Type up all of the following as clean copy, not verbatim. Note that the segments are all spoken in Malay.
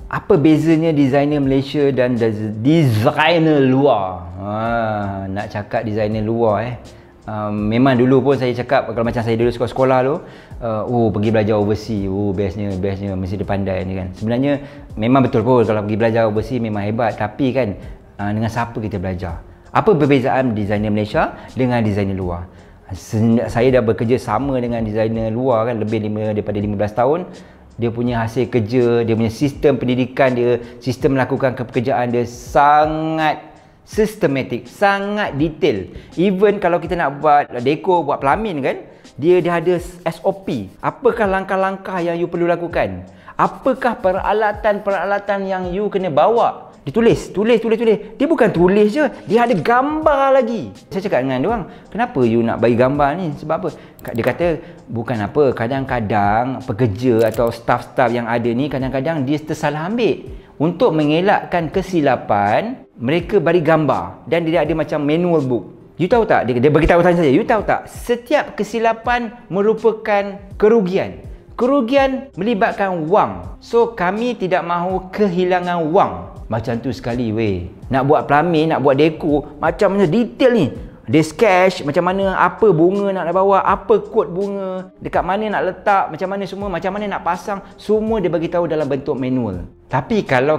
Apa bezanya designer Malaysia dan designer luar? Nak cakap designer luar memang dulu pun saya cakap, kalau macam saya dulu sekolah-sekolah tu, pergi belajar overseas, bestnya mesti dia pandai ni kan. Sebenarnya memang betul pun kalau pergi belajar overseas memang hebat, tapi kan dengan siapa kita belajar? Apa perbezaan designer Malaysia dengan designer luar? Saya dah bekerja sama dengan designer luar kan lebih daripada 15 tahun. Dia punya hasil kerja, dia punya sistem pendidikan dia, sistem melakukan pekerjaan dia sangat sistematik, sangat detail. Even kalau kita nak buat dekor, buat pelamin kan, dia ada SOP. Apakah langkah-langkah yang you perlu lakukan? Apakah peralatan-peralatan yang you kena bawa? Ditulis. Dia bukan tulis je, dia ada gambar lagi. Saya cakap dengan dia orang, kenapa you nak bagi gambar ni? Sebab apa? Dia kata, bukan apa, kadang-kadang pekerja atau staff-staff yang ada ni, kadang-kadang dia tersalah ambil. Untuk mengelakkan kesilapan, mereka bagi gambar dan dia ada macam manual book. You tahu tak? Dia beritahu tanya saya, you tahu tak? Setiap kesilapan merupakan kerugian. Kerugian melibatkan wang. So, kami tidak mahu kehilangan wang. Macam tu sekali weh. Nak buat pelamin, nak buat dekor, macam mana detail ni. Dia sketch macam mana, apa bunga nak bawa, apa kod bunga, dekat mana nak letak, macam mana semua, macam mana nak pasang, semua dia bagi tahu dalam bentuk manual. Tapi kalau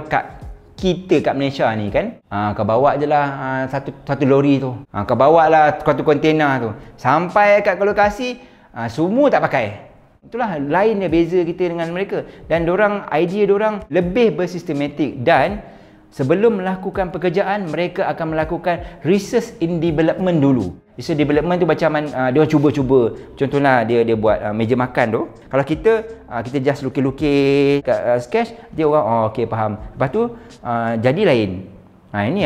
kita kat Malaysia ni kan, kau bawa je lah satu lori tu, kau bawa lah satu kontena tu, sampai kat lokasi, semua tak pakai. Itulah lainnya beza kita dengan mereka. Dan idea diorang lebih bersistematik, dan sebelum melakukan pekerjaan, mereka akan melakukan research in development dulu. Research development tu macam dia cuba-cuba. Contohlah dia buat meja makan tu. Kalau kita just lukis-lukis kat sketch, dia orang okey faham. Lepas tu jadi lain. Ini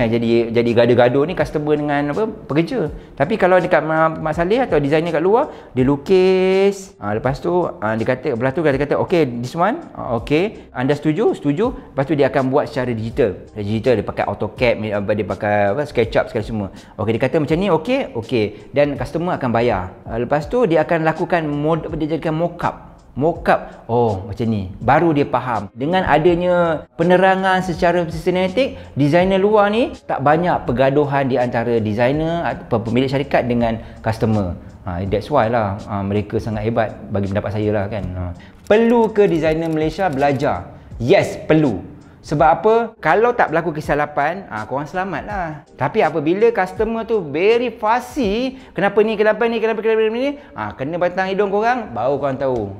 jadi gaduh-gaduh ni customer dengan pekerja. Tapi kalau dekat Mak Saleh atau designer kat luar, dia lukis. Lepas tu dia kata, belah tu dia kata, okay, this one, okay, anda setuju? Setuju. Lepas tu dia akan buat secara digital. Dia pakai AutoCAD, dia pakai SketchUp segala semua. Okay, dia kata macam ni, okay. Dan customer akan bayar. Lepas tu dia akan lakukan dia jadikan mock-up, macam ni, baru dia faham. Dengan adanya penerangan secara sistematik, designer luar ni tak banyak pergaduhan di antara designer atau pemilik syarikat dengan customer. That's why lah mereka sangat hebat bagi pendapat saya lah kan. Perlu ke designer Malaysia belajar? Yes, perlu. Sebab apa? Kalau tak berlaku kesilapan, korang selamat lah. Tapi apabila customer tu very fussy, kenapa ni, kena batang hidung korang, baru korang tahu.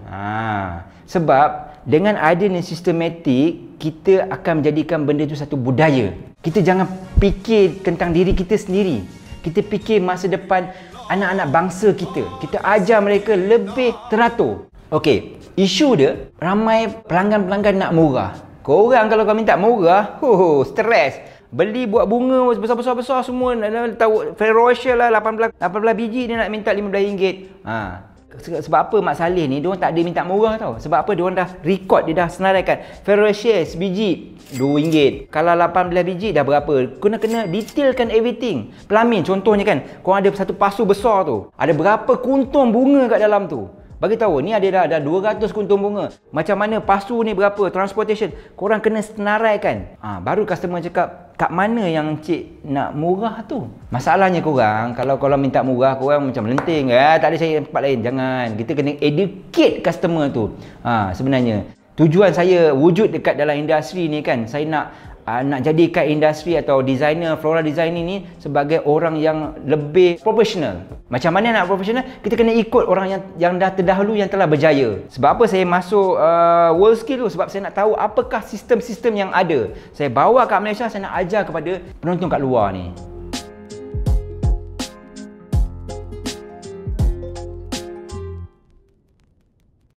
Sebab dengan adanya sistematik, kita akan menjadikan benda tu satu budaya. Kita jangan fikir tentang diri kita sendiri. Kita fikir masa depan anak-anak bangsa kita. Kita ajar mereka lebih teratur. Okey, isu dia, ramai pelanggan-pelanggan nak murah. Korang kalau kau minta murah, stres. Beli buat bunga besar-besar semua, tahu Ferrero Rocher lah 18 biji, dia nak minta RM15. Sebab apa Mak Saleh ni, diorang tak ada minta murah tau. Sebab apa? Diorang dah record, dia dah senaraikan. Ferrero Rocher sebiji RM2. Kalau 18 biji dah berapa? Kena detailkan everything. Pelamin contohnya kan, korang ada satu pasu besar tu, ada berapa kuntung bunga kat dalam tu. Bagi tahu, ni ada 200 kuntung bunga. Macam mana pasu ni berapa, transportation. Korang kena senaraikan. Baru customer cakap, kat mana yang cik nak murah tu? Masalahnya korang, kalau minta murah, korang macam melenting. Tak ada cari tempat lain. Jangan. Kita kena educate customer tu. Sebenarnya, tujuan saya wujud dekat dalam industri ni kan, saya nak jadikan industri atau designer, floral design ni sebagai orang yang lebih profesional. Macam mana nak profesional? Kita kena ikut orang yang dah terdahulu, yang telah berjaya. Sebab apa saya masuk World Skill tu? Sebab saya nak tahu apakah sistem-sistem yang ada. Saya bawa kat Malaysia, saya nak ajar kepada penonton kat luar ni.